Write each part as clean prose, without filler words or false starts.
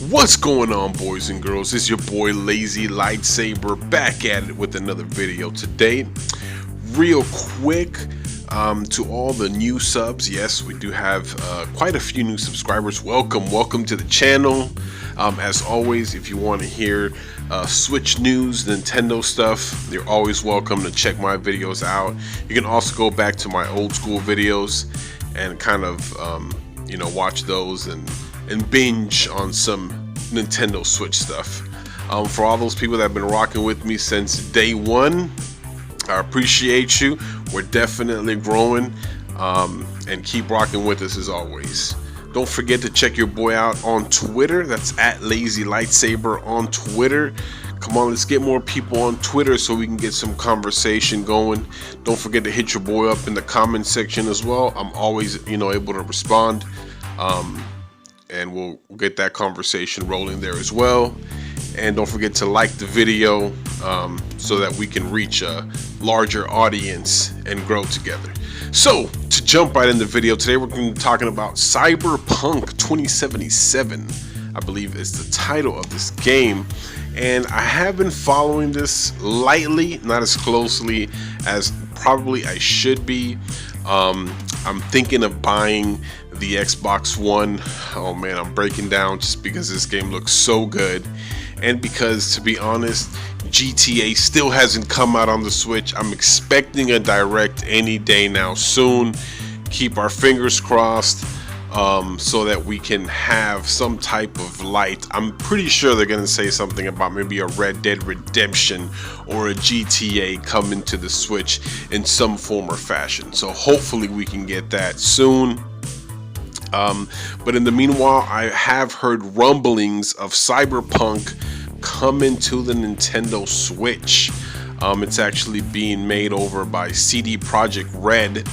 What's going on, boys and girls? It's your boy Lazy Lightsaber back at it with another video today. Real quick, to all the new subs, yes, we do have quite a few new subscribers. Welcome to the channel. As always, if you want to hear Switch news, Nintendo stuff, you're always welcome to check my videos out. You can also go back to my old school videos and kind of watch those and binge on some Nintendo Switch stuff. For all those people that have been rocking with me since day one, I appreciate you. We're definitely growing, and keep rocking with us as always. Don't forget to check your boy out on Twitter. That's at Lazy Lightsaber on Twitter. Come on, let's get more people on Twitter so we can get some conversation going. Don't forget to hit your boy up in the comment section as well. I'm always, able to respond, and we'll get that conversation rolling there as well. And don't forget to like the video so that we can reach a larger audience and grow together. So, to jump right in the video, today we're going to be talking about Cyberpunk 2077. I believe is the title of this game. And I have been following this lightly, not as closely as probably I should be. I'm thinking of buying the Xbox One. Oh man, I'm breaking down just because this game looks so good. And because, to be honest, GTA still hasn't come out on the Switch. I'm expecting a direct any day now soon. Keep our fingers crossed so that we can have some type of light. I'm pretty sure they're going to say something about maybe a Red Dead Redemption or a GTA coming to the Switch in some form or fashion. So hopefully we can get that soon. But in the meanwhile, I have heard rumblings of Cyberpunk coming to the Nintendo Switch. It's actually being made over by CD Projekt Red,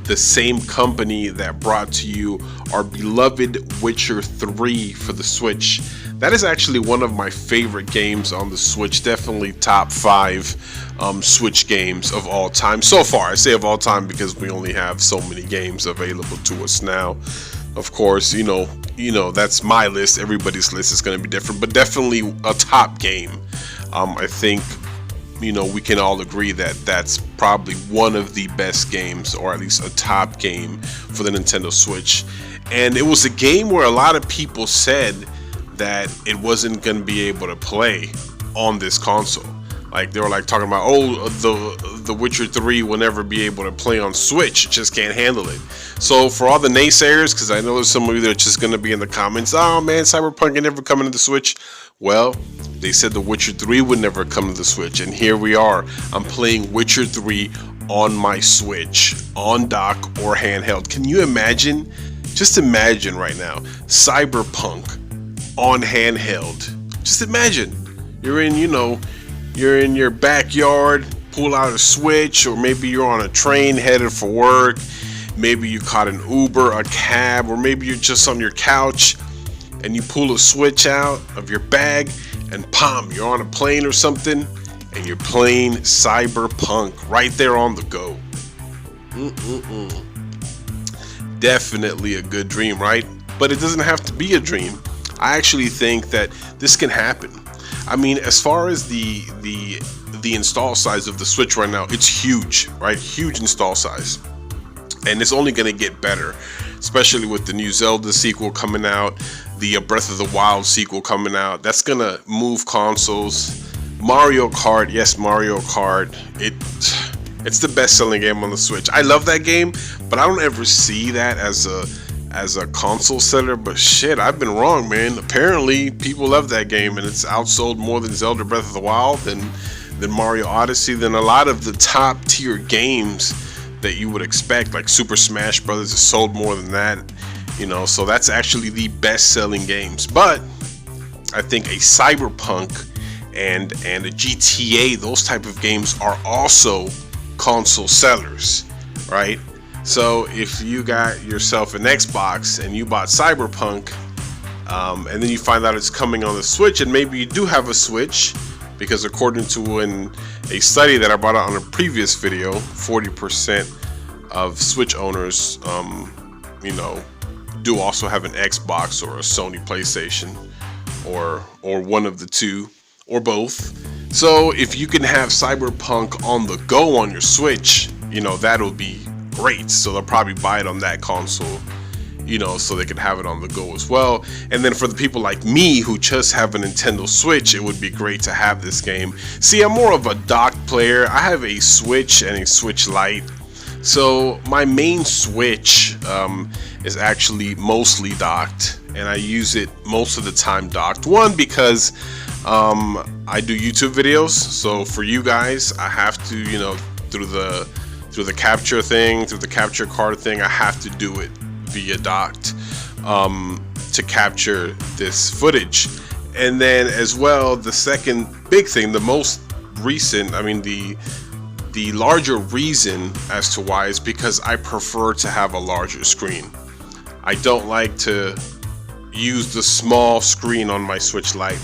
the same company that brought to you our beloved Witcher 3 for the Switch. That is actually one of my favorite games on the Switch. Definitely top 5 Switch games of all time so far. I say of all time because we only have so many games available to us now. Of course, that's my list. Everybody's list is going to be different, but definitely a top game. I think, we can all agree that that's probably one of the best games, or at least a top game for the Nintendo Switch. And it was a game where a lot of people said that it wasn't going to be able to play on this console. Like, they were like talking about, the Witcher 3 will never be able to play on Switch, it just can't handle it. So for all the naysayers, because I know there's some of you that are just going to be in the comments, oh man, Cyberpunk ain't never coming to the Switch. Well, they said the Witcher 3 would never come to the Switch, and here we are. I'm playing Witcher 3 on my Switch, on dock or handheld. Can you imagine? Just imagine right now, Cyberpunk on handheld. Just imagine. You're in your backyard, pull out a Switch, or maybe you're on a train headed for work. Maybe you caught an Uber, a cab, or maybe you're just on your couch and you pull a Switch out of your bag and you're on a plane or something and you're playing Cyberpunk right there on the go. Definitely a good dream, right? But it doesn't have to be a dream. I actually think that this can happen. I mean, as far as the install size of the Switch right now, it's huge, right? Huge install size. And it's only going to get better, especially with the new Zelda sequel coming out, the Breath of the Wild sequel coming out. That's going to move consoles. Mario Kart, yes, Mario Kart. It's the best-selling game on the Switch. I love that game, but I don't ever see that as a console seller. But shit, I've been wrong, man. Apparently, people love that game, and it's outsold more than Zelda Breath of the Wild, than Mario Odyssey, than a lot of the top-tier games that you would expect, like Super Smash Brothers has sold more than that, so that's actually the best-selling games. But I think a Cyberpunk and a GTA, those type of games are also console sellers, right? So if you got yourself an Xbox and you bought Cyberpunk, and then you find out it's coming on the Switch, and maybe you do have a Switch, because according to a study that I brought out on a previous video, 40% of Switch owners, do also have an Xbox or a Sony PlayStation. or one of the two or both. So if you can have Cyberpunk on the go on your Switch, that'll be great. So they'll probably buy it on that console, so they can have it on the go as well. And then for the people like me who just have a Nintendo Switch, it would be great to have this game. See, I'm more of a docked player. I have a Switch and a Switch Lite. So my main Switch is actually mostly docked, and I use it most of the time docked. One, because I do YouTube videos, so for you guys, I have to, through the capture thing, through the capture card thing, I have to do it via docked to capture this footage. And then as well, the second big thing, the most recent, the larger reason as to why is because I prefer to have a larger screen. I don't like to use the small screen on my Switch Lite.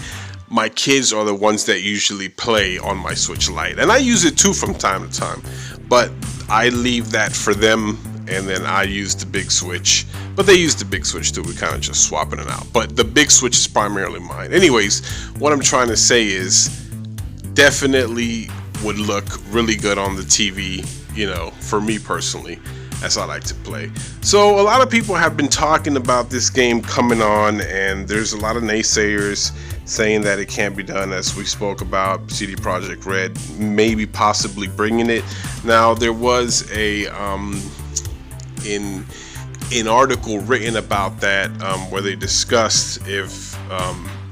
My kids are the ones that usually play on my Switch Lite, and I use it too from time to time, but I leave that for them, and then I use the big Switch. But they use the big Switch too, we kind of just swapping it out, but the big Switch is primarily mine. Anyways, what I'm trying to say is definitely would look really good on the TV, for me personally, as I like to play. So a lot of people have been talking about this game coming on, and there's a lot of naysayers saying that it can't be done, as we spoke about CD Projekt Red maybe possibly bringing it. Now there was a an article written about that where they discussed if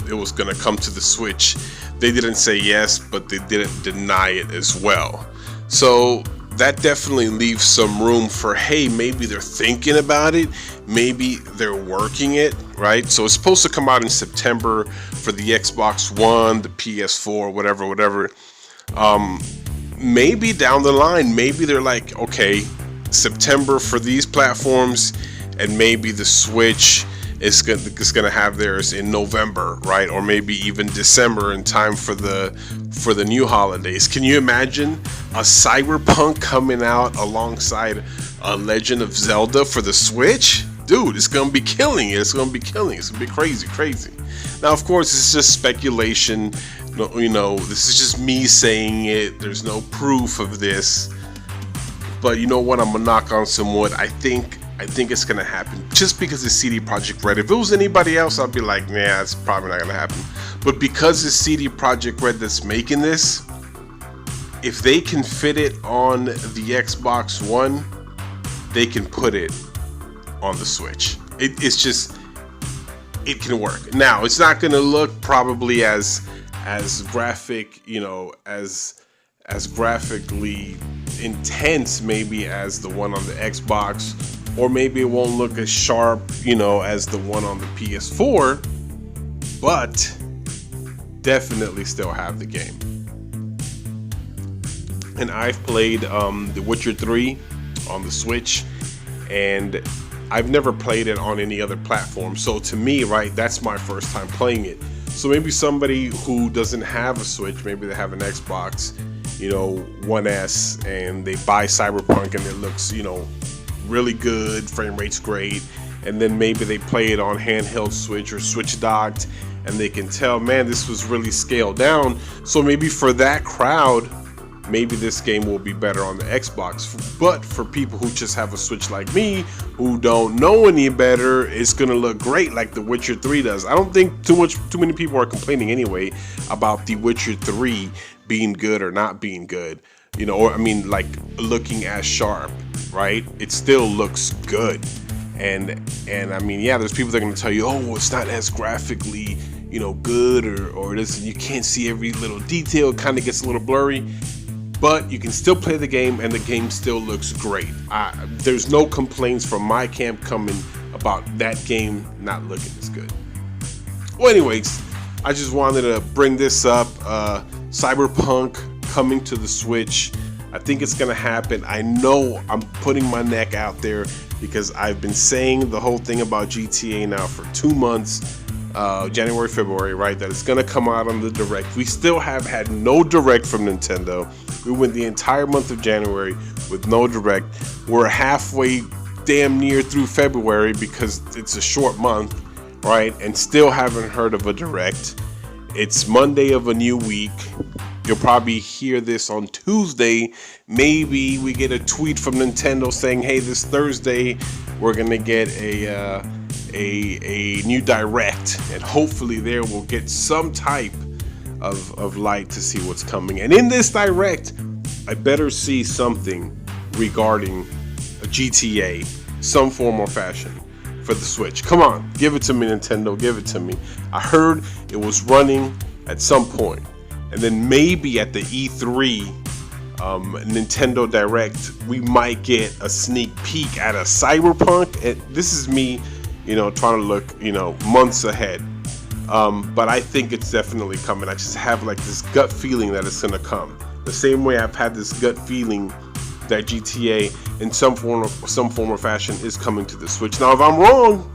it was going to come to the Switch. They didn't say yes, but they didn't deny it as well. So that definitely leaves some room for, hey, maybe they're thinking about it, maybe they're working it, right? So it's supposed to come out in September for the Xbox One, the PS4, whatever. Maybe down the line, maybe they're like, okay, September for these platforms, and maybe the Switch is gonna have theirs in November, right? Or maybe even December, in time for the new holidays. Can you imagine a Cyberpunk coming out alongside a Legend of Zelda for the Switch? Dude, it's gonna be killing it. It's gonna be crazy. Now, of course, it's just speculation. This is just me saying it. There's no proof of this. But you know what? I'm gonna knock on some wood. I think it's gonna happen just because it's CD Projekt Red. If it was anybody else, I'd be like, nah, it's probably not gonna happen. But because it's CD Projekt Red that's making this, if they can fit it on the Xbox One, they can put it on the Switch. It can work. Now, it's not gonna look probably as graphic, as graphically intense maybe as the one on the Xbox, or maybe it won't look as sharp, as the one on the PS4, but definitely still have the game. And I've played The Witcher 3 on the Switch, and I've never played it on any other platform. So to me, right, that's my first time playing it. So maybe somebody who doesn't have a Switch, maybe they have an Xbox, One S, and they buy Cyberpunk and it looks, really good, frame rate's great, and then maybe they play it on handheld Switch or Switch docked, and they can tell, man, this was really scaled down. So maybe for that crowd, maybe this game will be better on the Xbox. But for people who just have a Switch like me, who don't know any better, it's gonna look great like The Witcher 3 does. I don't think too many people are complaining anyway about The Witcher 3 being good or not being good, like looking as sharp, right? It still looks good. And there's people that are gonna tell you, oh, it's not as graphically, good, or this, you can't see every little detail, it kind of gets a little blurry. But you can still play the game, and the game still looks great. There's no complaints from my camp coming about that game not looking as good. Well, anyways, I just wanted to bring this up. Cyberpunk coming to the Switch. I think it's gonna happen. I know I'm putting my neck out there because I've been saying the whole thing about GTA now for 2 months. January, February, right? That it's gonna come out on the Direct. We still have had no Direct from Nintendo. We went the entire month of January with no Direct. We're halfway, damn near through February because it's a short month, right? And still haven't heard of a direct. It's Monday of a new week. You'll probably hear this on Tuesday. Maybe we get a tweet from Nintendo saying, hey, this Thursday we're gonna get a new direct, and hopefully there we'll get some type of light to see what's coming. And in this direct, I better see something regarding a GTA, some form or fashion, for the Switch. Come on, give it to me, Nintendo, give it to me. I heard it was running at some point, and then maybe at the E3 Nintendo Direct, we might get a sneak peek at a Cyberpunk. And this is me, trying to look, months ahead. But I think it's definitely coming. I just have like this gut feeling that it's gonna come. The same way I've had this gut feeling that GTA in some form or fashion is coming to the Switch. Now,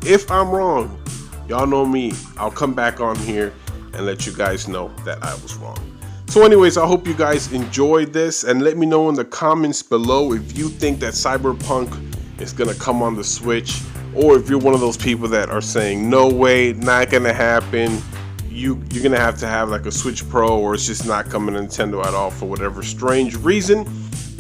if I'm wrong, y'all know me, I'll come back on here and let you guys know that I was wrong. So anyways, I hope you guys enjoyed this, and let me know in the comments below if you think that Cyberpunk is gonna come on the Switch, or if you're one of those people that are saying, no way, not gonna happen. You're gonna have like a Switch Pro, or it's just not coming to Nintendo at all for whatever strange reason.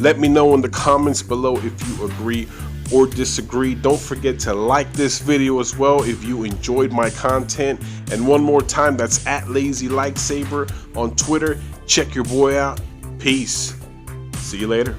Let me know in the comments below if you agree or disagree. Don't forget to like this video as well if you enjoyed my content. And one more time, that's at Lazy Lightsaber on Twitter. Check your boy out. Peace. See you later.